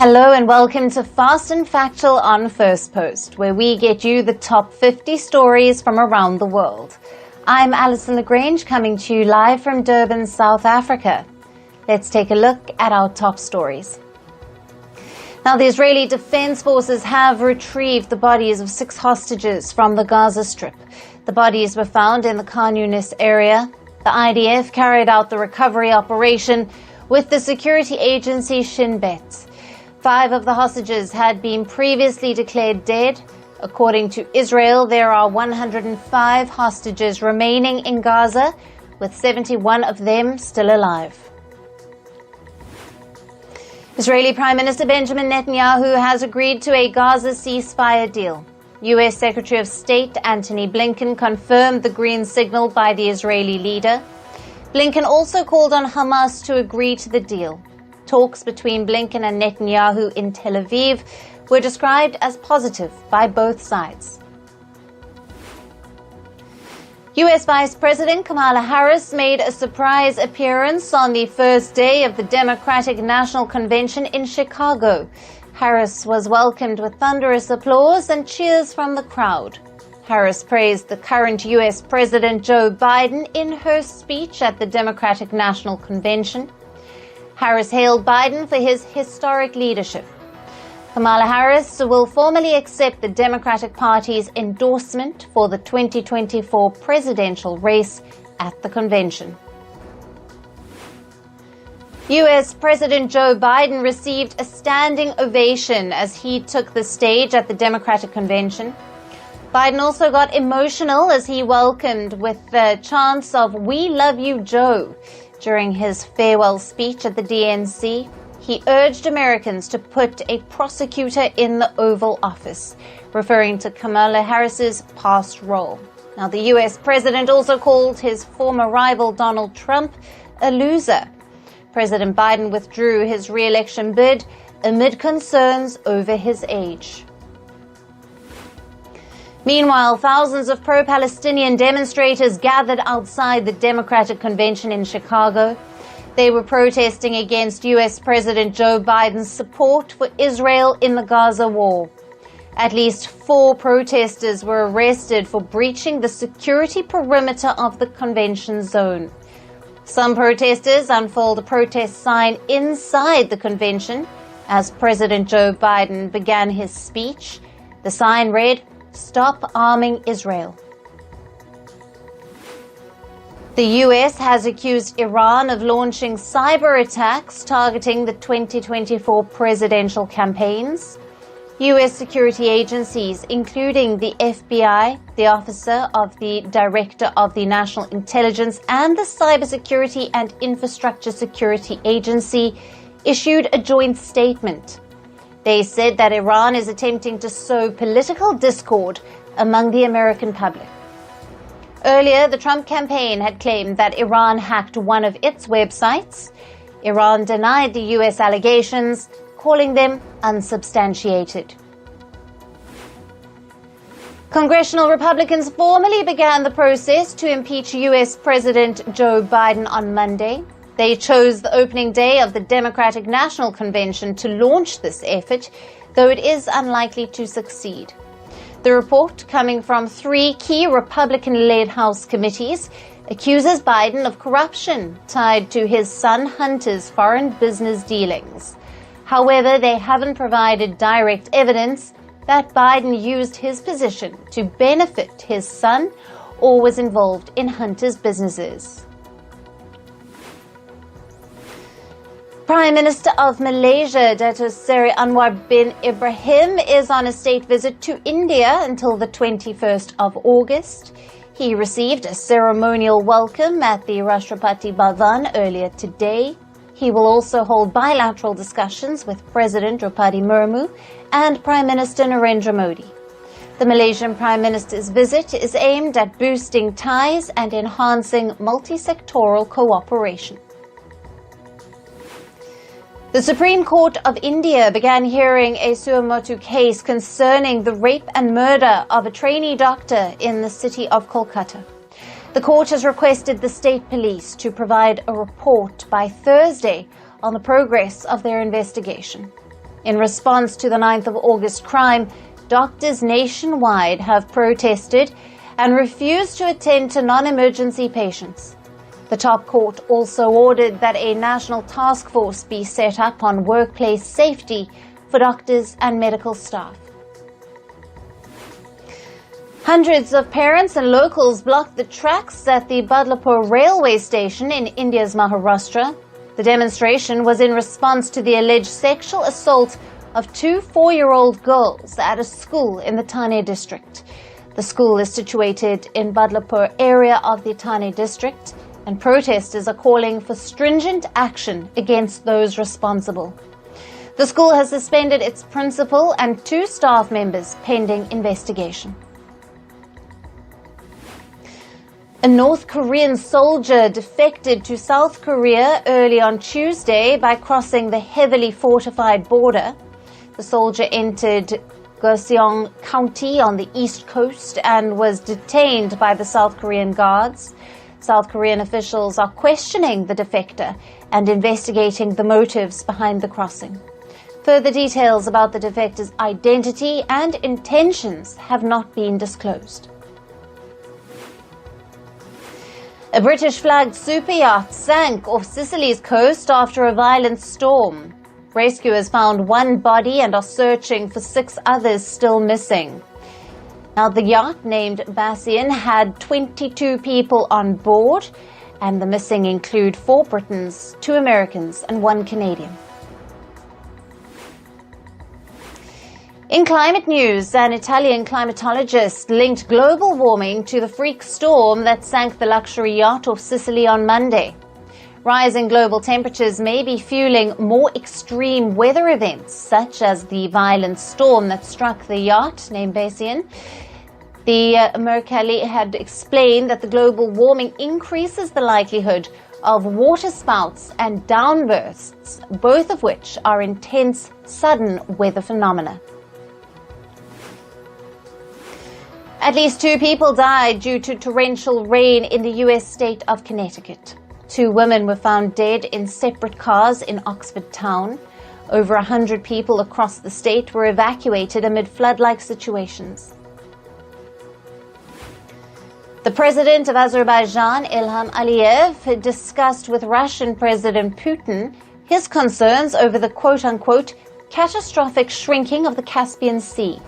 Hello and welcome to Fast and Factual on Firstpost, where we get you the top 50 stories from around the world. I'm Alison Lagrange, coming to you live from Durban, South Africa. Let's take a look at our top stories. Now, the Israeli Defense Forces have retrieved the bodies of 6 hostages from the Gaza Strip. The bodies were found in the Khan Younis area. The IDF carried out the recovery operation with the security agency Shin Bet. 5 of the hostages had been previously declared dead. According to Israel, there are 105 hostages remaining in Gaza, with 71 of them still alive. Israeli Prime Minister Benjamin Netanyahu has agreed to a Gaza ceasefire deal. U.S. Secretary of State Antony Blinken confirmed the green signal by the Israeli leader. Blinken also called on Hamas to agree to the deal. Talks between Blinken and Netanyahu in Tel Aviv were described as positive by both sides. U.S. Vice President Kamala Harris made a surprise appearance on the first day of the Democratic National Convention in Chicago. Harris was welcomed with thunderous applause and cheers from the crowd. Harris praised the current U.S. President Joe Biden in her speech at the Democratic National Convention. Harris hailed Biden for his historic leadership. Kamala Harris will formally accept the Democratic Party's endorsement for the 2024 presidential race at the convention. U.S. President Joe Biden received a standing ovation as he took the stage at the Democratic convention. Biden also got emotional as he welcomed with the chants of "We love you, Joe." During his farewell speech at the DNC, he urged Americans to put a prosecutor in the Oval Office, referring to Kamala Harris's past role. Now, the U.S. president also called his former rival Donald Trump a loser. President Biden withdrew his re-election bid amid concerns over his age. Meanwhile, thousands of pro-Palestinian demonstrators gathered outside the Democratic Convention in Chicago. They were protesting against U.S. President Joe Biden's support for Israel in the Gaza war. At least 4 protesters were arrested for breaching the security perimeter of the convention zone. Some protesters unfurled a protest sign inside the convention as President Joe Biden began his speech. The sign read, "Stop arming Israel." The U.S. has accused Iran of launching cyber attacks targeting the 2024 presidential campaigns. U.S. security agencies, including the FBI, the Officer of the Director of the National Intelligence, and the Cybersecurity and Infrastructure Security Agency, issued a joint statement. They said that Iran is attempting to sow political discord among the American public. Earlier, the Trump campaign had claimed that Iran hacked one of its websites. Iran denied the U.S. allegations, calling them unsubstantiated. Congressional Republicans formally began the process to impeach U.S. President Joe Biden on Monday. They chose the opening day of the Democratic National Convention to launch this effort, though it is unlikely to succeed. The report, coming from 3 key Republican-led House committees, accuses Biden of corruption tied to his son Hunter's foreign business dealings. However, they haven't provided direct evidence that Biden used his position to benefit his son or was involved in Hunter's businesses. Prime Minister of Malaysia, Dato' Seri Anwar bin Ibrahim, is on a state visit to India until the 21st of August. He received a ceremonial welcome at the Rashtrapati Bhavan earlier today. He will also hold bilateral discussions with President Draupadi Murmu and Prime Minister Narendra Modi. The Malaysian Prime Minister's visit is aimed at boosting ties and enhancing multi-sectoral cooperation. The Supreme Court of India began hearing a suo motu case concerning the rape and murder of a trainee doctor in the city of Kolkata. The court has requested the state police to provide a report by Thursday on the progress of their investigation. In response to the 9th of August crime, doctors nationwide have protested and refused to attend to non-emergency patients. The top court also ordered that a national task force be set up on workplace safety for doctors and medical staff. Hundreds of parents and locals blocked the tracks at the Badlapur railway station in India's Maharashtra. The demonstration was in response to the alleged sexual assault of two 4-year-old girls at a school in the Thane district. The school is situated in Badlapur area of the Thane district, and protesters are calling for stringent action against those responsible. The school has suspended its principal and 2 staff members pending investigation. A North Korean soldier defected to South Korea early on Tuesday by crossing the heavily fortified border. The soldier entered Gyeongsang County on the east coast and was detained by the South Korean guards. South Korean officials are questioning the defector and investigating the motives behind the crossing. Further details about the defector's identity and intentions have not been disclosed. A British-flagged superyacht sank off Sicily's coast after a violent storm. Rescuers found 1 body and are searching for 6 others still missing. Now, the yacht, named Malaysian, had 22 people on board, and the missing include 4 Britons, 2 Americans, and 1 Canadian. In climate news, an Italian climatologist linked global warming to the freak storm that sank the luxury yacht off Sicily on Monday. Rising global temperatures may be fueling more extreme weather events, such as the violent storm that struck the yacht named Malaysian. The Mercalli had explained that the global warming increases the likelihood of waterspouts and downbursts, both of which are intense, sudden weather phenomena. At least 2 people died due to torrential rain in the U.S. state of Connecticut. 2 women were found dead in separate cars in Oxford town. Over 100 people across the state were evacuated amid flood-like situations. The president of Azerbaijan, Ilham Aliyev, discussed with Russian President Putin his concerns over the quote-unquote catastrophic shrinking of the Caspian Sea.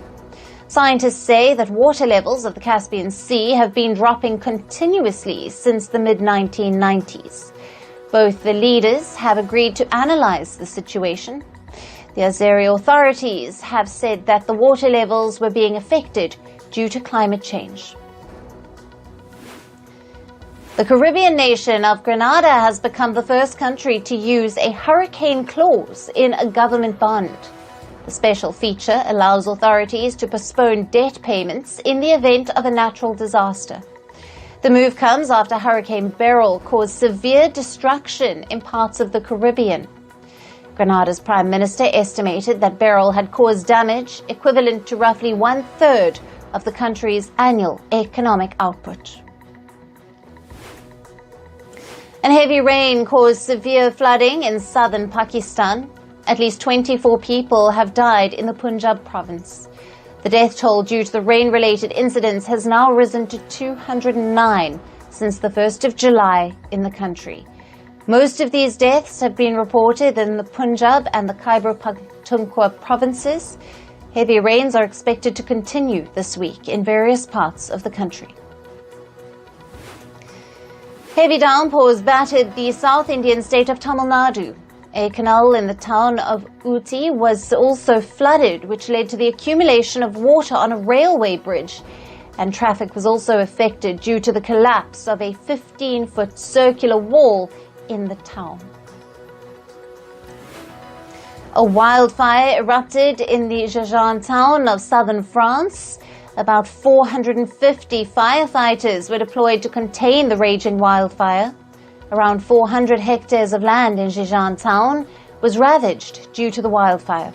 Scientists say that water levels of the Caspian Sea have been dropping continuously since the mid-1990s. Both the leaders have agreed to analyze the situation. The Azeri authorities have said that the water levels were being affected due to climate change. The Caribbean nation of Grenada has become the first country to use a hurricane clause in a government bond. The special feature allows authorities to postpone debt payments in the event of a natural disaster. The move comes after Hurricane Beryl caused severe destruction in parts of the Caribbean. Grenada's Prime Minister estimated that Beryl had caused damage equivalent to roughly 1/3 of the country's annual economic output. And heavy rain caused severe flooding in southern Pakistan. At least 24 people have died in the Punjab province. The death toll due to the rain-related incidents has now risen to 209 since the 1st of July in the country. Most of these deaths have been reported in the Punjab and the Khyber Pakhtunkhwa provinces. Heavy rains are expected to continue this week in various parts of the country. Heavy downpours battered the South Indian state of Tamil Nadu. A canal in the town of Ooty was also flooded, which led to the accumulation of water on a railway bridge, and traffic was also affected due to the collapse of a 15-foot circular wall in the town. A wildfire erupted in the Jejan town of southern France. About 450 firefighters were deployed to contain the raging wildfire. Around 400 hectares of land in Jejan town was ravaged due to the wildfire.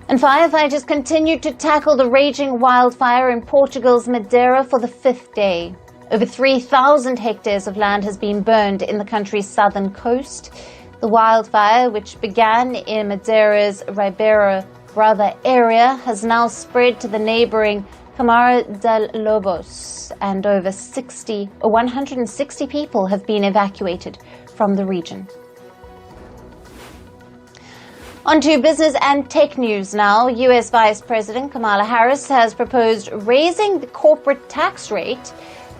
And firefighters continued to tackle the raging wildfire in Portugal's Madeira for the 5th day. Over 3,000 hectares of land has been burned in the country's southern coast. The wildfire, which began in Madeire's Ribeira Brava area, has now spread to the neighboring Camara del Lobos, and over 160 people have been evacuated from the region. On to business and tech news now. U.S. Vice President Kamala Harris has proposed raising the corporate tax rate.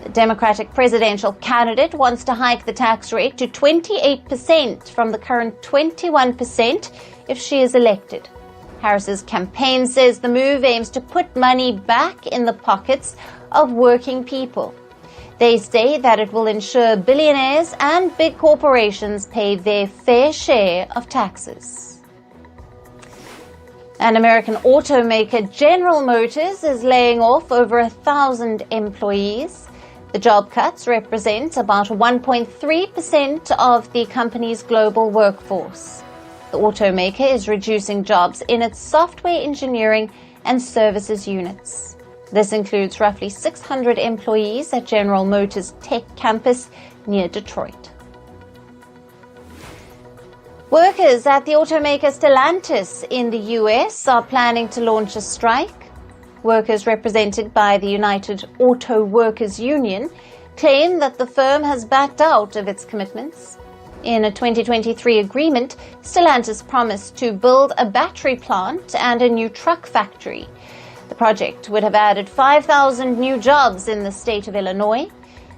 The Democratic presidential candidate wants to hike the tax rate to 28% from the current 21% if she is elected. Harris's campaign says the move aims to put money back in the pockets of working people. They say that it will ensure billionaires and big corporations pay their fair share of taxes. An American automaker, General Motors, is laying off over 1,000 employees. The job cuts represent about 1.3% of the company's global workforce. The automaker is reducing jobs in its software engineering and services units. This includes roughly 600 employees at General Motors' tech campus near Detroit. Workers at the automaker Stellantis in the U.S. are planning to launch a strike. Workers represented by the United Auto Workers Union claim that the firm has backed out of its commitments. In a 2023 agreement, Stellantis promised to build a battery plant and a new truck factory. The project would have added 5,000 new jobs in the state of Illinois.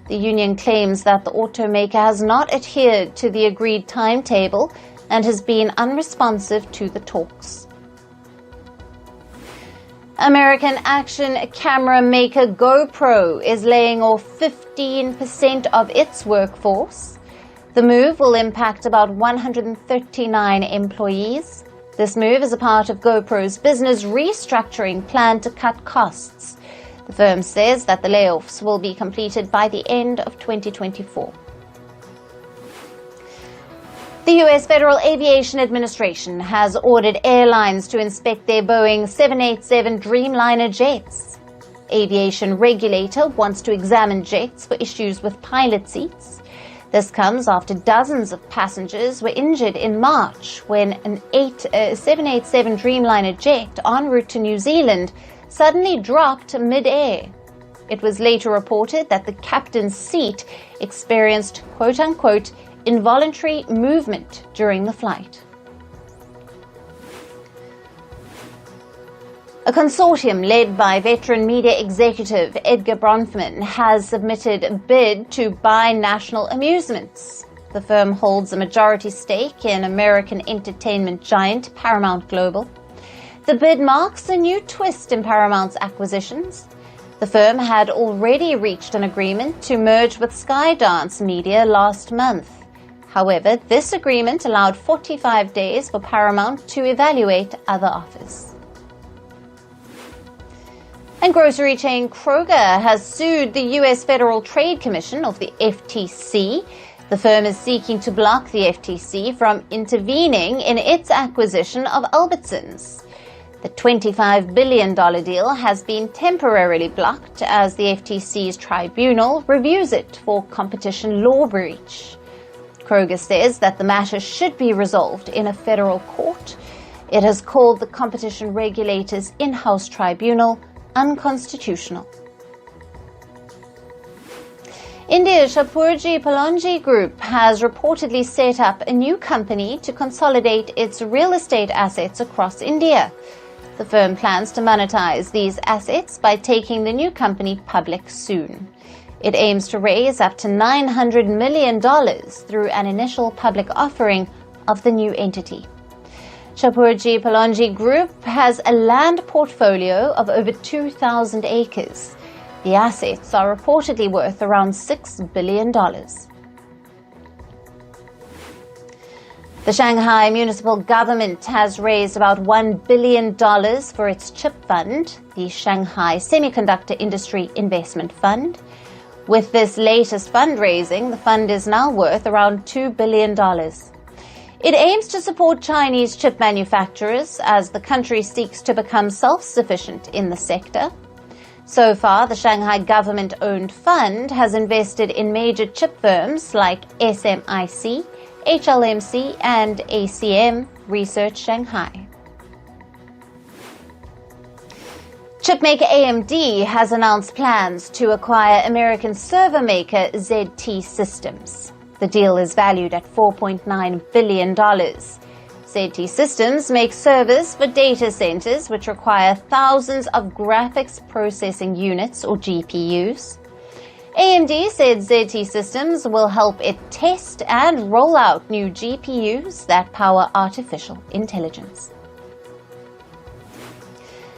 The union claims that the automaker has not adhered to the agreed timetable and has been unresponsive to the talks. American action camera maker GoPro is laying off 15% of its workforce. The move will impact about 139 employees. This move is a part of GoPro's business restructuring plan to cut costs. The firm says that the layoffs will be completed by the end of 2024. The U.S. Federal Aviation Administration has ordered airlines to inspect their Boeing 787 Dreamliner jets. Aviation regulator wants to examine jets for issues with pilot seats. This comes after dozens of passengers were injured in March when a 787 Dreamliner jet en route to New Zealand suddenly dropped mid-air. It was later reported that the captain's seat experienced quote-unquote involuntary movement during the flight. A consortium led by veteran media executive Edgar Bronfman has submitted a bid to buy National Amusements. The firm holds a majority stake in American entertainment giant Paramount Global. The bid marks a new twist in Paramount's acquisitions. The firm had already reached an agreement to merge with Skydance Media last month. However, this agreement allowed 45 days for Paramount to evaluate other offers. And grocery chain Kroger has sued the U.S. Federal Trade Commission, of the FTC. The firm is seeking to block the FTC from intervening in its acquisition of Albertsons. The $25 billion deal has been temporarily blocked as the FTC's tribunal reviews it for competition law breach. Kroger says that the matter should be resolved in a federal court. It has called the competition regulator's in-house tribunal unconstitutional. India's Shapoorji Pallonji Group has reportedly set up a new company to consolidate its real estate assets across India. The firm plans to monetize these assets by taking the new company public soon. It aims to raise up to $900 million through an initial public offering of the new entity. Shapoorji Pallonji Group has a land portfolio of over 2,000 acres. The assets are reportedly worth around $6 billion. The Shanghai municipal government has raised about $1 billion for its chip fund, the Shanghai Semiconductor Industry Investment Fund. With this latest fundraising, the fund is now worth around $2 billion. It aims to support Chinese chip manufacturers as the country seeks to become self-sufficient in the sector. So far, the Shanghai government-owned fund has invested in major chip firms like SMIC, HLMC and ACM Research Shanghai. Chipmaker AMD has announced plans to acquire American server maker ZT Systems. The deal is valued at $4.9 billion. ZT Systems makes servers for data centers which require thousands of graphics processing units or GPUs. AMD said ZT Systems will help it test and roll out new GPUs that power artificial intelligence.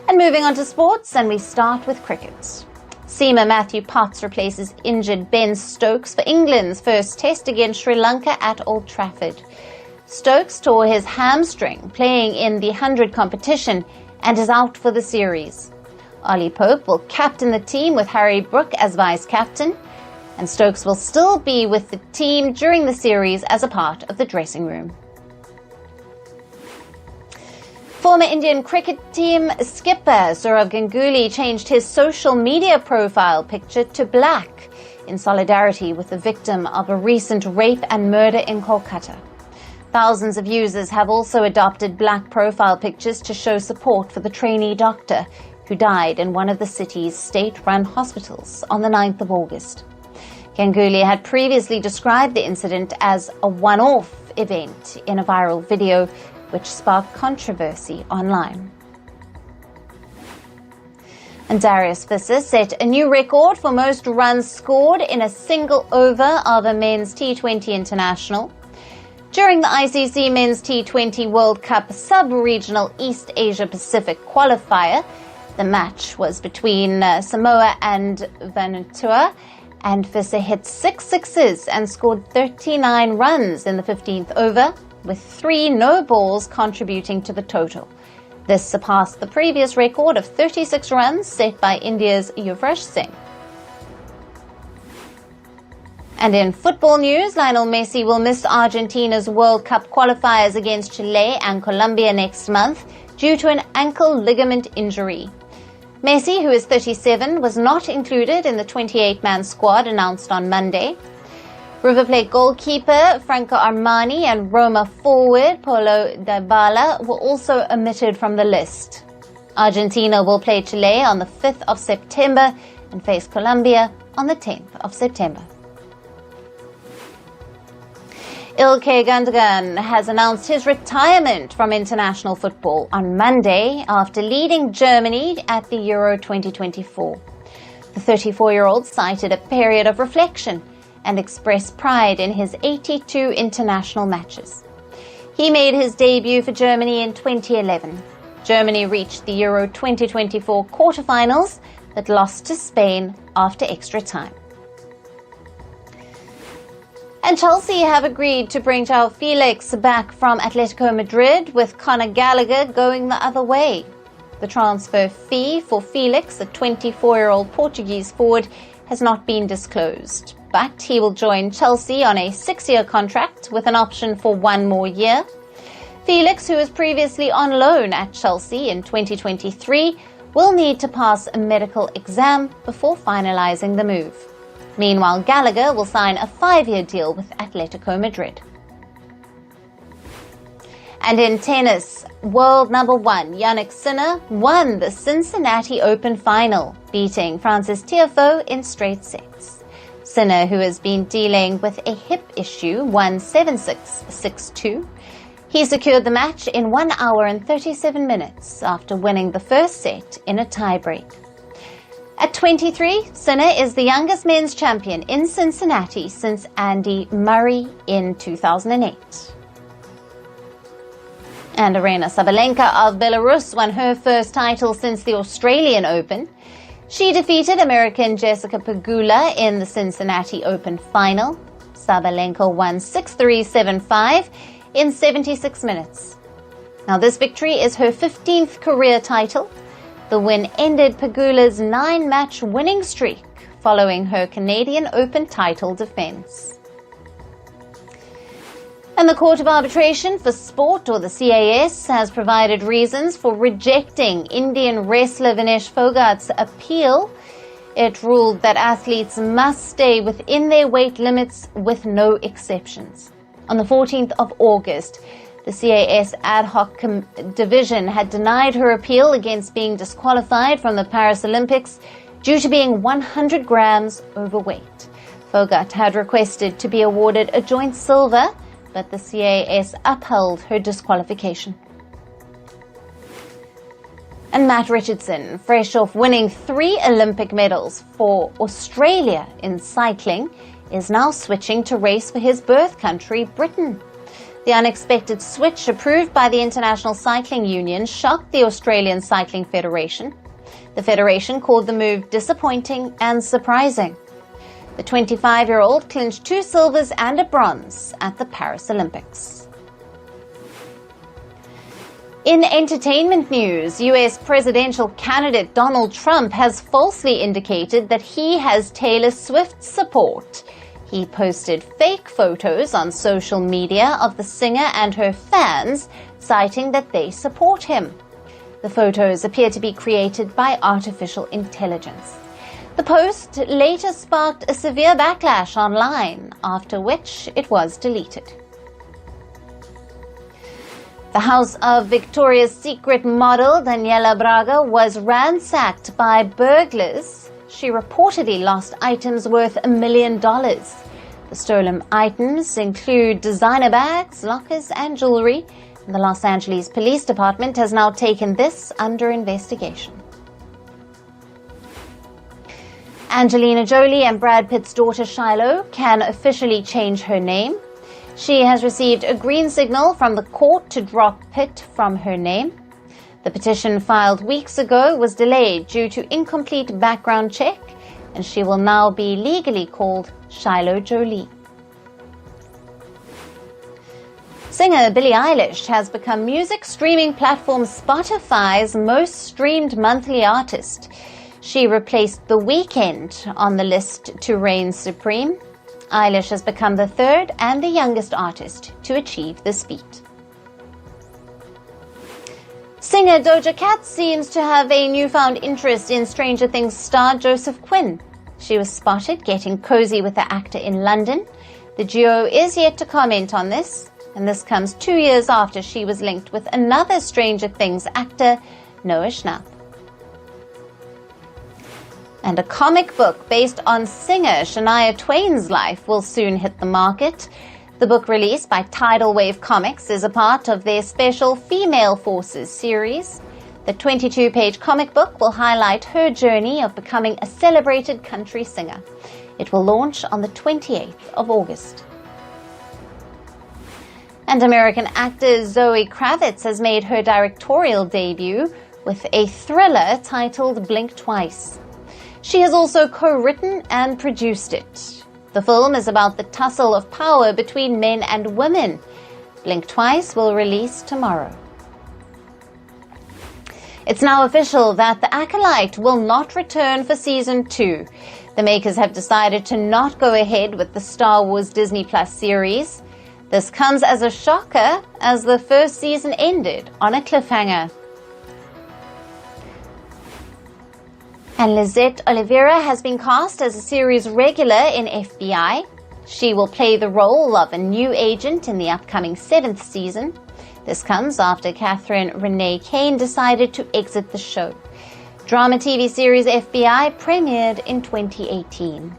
And moving on to sports, and we start with cricket. Seamer Matthew Potts replaces injured Ben Stokes for England's first test against Sri Lanka at Old Trafford. Stokes tore his hamstring playing in the 100 competition and is out for the series. Ollie Pope will captain the team with Harry Brook as vice-captain, and Stokes will still be with the team during the series as a part of the dressing room. Former Indian cricket team skipper Sourav Ganguly changed his social media profile picture to black in solidarity with the victim of a recent rape and murder in Kolkata. Thousands of users have also adopted black profile pictures to show support for the trainee doctor who died in one of the city's state-run hospitals on the 9th of August. Ganguly had previously described the incident as a one-off event in a viral video which sparked controversy online. And Darius Visser set a new record for most runs scored in a single over of a men's T20 international. During the ICC Men's T20 World Cup Sub-Regional East Asia Pacific qualifier, the match was between Samoa and Vanuatu, and Visser hit 6 sixes and scored 39 runs in the 15th over, with 3 no balls contributing to the total. This surpassed the previous record of 36 runs set by India's Yuvraj Singh. And in football news, Lionel Messi will miss Argentina's World Cup qualifiers against Chile and Colombia next month due to an ankle ligament injury. Messi, who is 37, was not included in the 28-man squad announced on Monday. River Plate goalkeeper Franco Armani and Roma forward Paulo Dybala were also omitted from the list. Argentina will play Chile on the 5th of September and face Colombia on the 10th of September. Ilkay Gundogan has announced his retirement from international football on Monday after leading Germany at the Euro 2024. The 34-year-old cited a period of reflection and expressed pride in his 82 international matches. He made his debut for Germany in 2011. Germany reached the Euro 2024 quarterfinals but lost to Spain after extra time. And Chelsea have agreed to bring João Felix back from Atletico Madrid, with Conor Gallagher going the other way. The transfer fee for Felix, a 24-year-old Portuguese forward, has not been disclosed, but he will join Chelsea on a 6-year contract with an option for 1 more year. Felix, who was previously on loan at Chelsea in 2023, will need to pass a medical exam before finalising the move. Meanwhile, Gallagher will sign a 5-year deal with Atletico Madrid. And in tennis, world number 1 Jannik Sinner won the Cincinnati Open final, beating Francis Tiafoe in straight sets. Sinner, who has been dealing with a hip issue, won 7-6, 6-2. He secured the match in 1 hour and 37 minutes after winning the first set in a tiebreak. At 23, Sinner is the youngest men's champion in Cincinnati since Andy Murray in 2008. And Aryna Sabalenka of Belarus won her first title since the Australian Open. She defeated American Jessica Pegula in the Cincinnati Open final. Sabalenka won 6-3, 7-5 in 76 minutes. Now, this victory is her 15th career title. The win ended Pegula's 9-match winning streak following her Canadian Open title defense. And the Court of Arbitration for Sport, or the CAS, has provided reasons for rejecting Indian wrestler Vinesh Phogat's appeal. It ruled that athletes must stay within their weight limits with no exceptions. On the 14th of August, the CAS ad hoc division had denied her appeal against being disqualified from the Paris Olympics due to being 100 grams overweight. Fogart had requested to be awarded a joint silver, but the CAS upheld her disqualification. And Matt Richardson, fresh off winning 3 Olympic medals for Australia in cycling, is now switching to race for his birth country, Britain. The unexpected switch, approved by the International Cycling Union, shocked the Australian Cycling Federation. The federation called the move disappointing and surprising. The 25-year-old clinched 2 silvers and a bronze at the Paris Olympics. In entertainment news, U.S. presidential candidate Donald Trump has falsely indicated that he has Taylor Swift's support. He posted fake photos on social media of the singer and her fans, citing that they support him. The photos appear to be created by artificial intelligence. The post later sparked a severe backlash online, after which it was deleted. The house of Victoria's Secret model Daniela Braga was ransacked by burglars. She reportedly lost items worth $1 million. The stolen items include designer bags, lockers, and jewelry. The Los Angeles Police Department has now taken this under investigation. Angelina Jolie and Brad Pitt's daughter Shiloh can officially change her name. She has received a green signal from the court to drop Pitt from her name. The petition filed weeks ago was delayed due to incomplete background check, and she will now be legally called Shiloh Jolie. Singer Billie Eilish has become music streaming platform Spotify's most streamed monthly artist. She replaced The Weeknd on the list to reign supreme. Eilish has become the 3rd and the youngest artist to achieve this feat. Singer Doja Cat seems to have a newfound interest in Stranger Things star Joseph Quinn. She was spotted getting cozy with the actor in London. The duo is yet to comment on this, and this comes 2 years after she was linked with another Stranger Things actor, Noah Schnapp. And a comic book based on singer Shania Twain's life will soon hit the market. The book, released by Tidal Wave Comics, is a part of their special Female Forces series. The 22-page comic book will highlight her journey of becoming a celebrated country singer. It will launch on the 28th of August. And American actor Zoe Kravitz has made her directorial debut with a thriller titled Blink Twice. She has also co-written and produced it. The film is about the tussle of power between men and women. Blink Twice will release tomorrow. It's now official that The Acolyte will not return for Season 2. The makers have decided to not go ahead with the Star Wars Disney Plus series. This comes as a shocker, as the first season ended on a cliffhanger. And Lizette Oliveira has been cast as a series regular in FBI. She will play the role of a new agent in the upcoming 7th season. This comes after Catherine Renee Kane decided to exit the show. Drama TV series FBI premiered in 2018.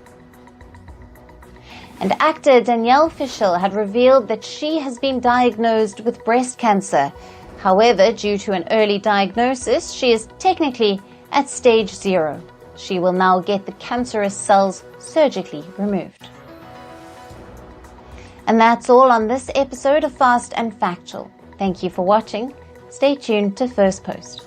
And actor Danielle Fishel had revealed that she has been diagnosed with breast cancer. However, due to an early diagnosis, she is technically at stage 0. She will now get the cancerous cells surgically removed. And that's all on this episode of Fast and Factual. Thank you for watching. Stay tuned to Firstpost.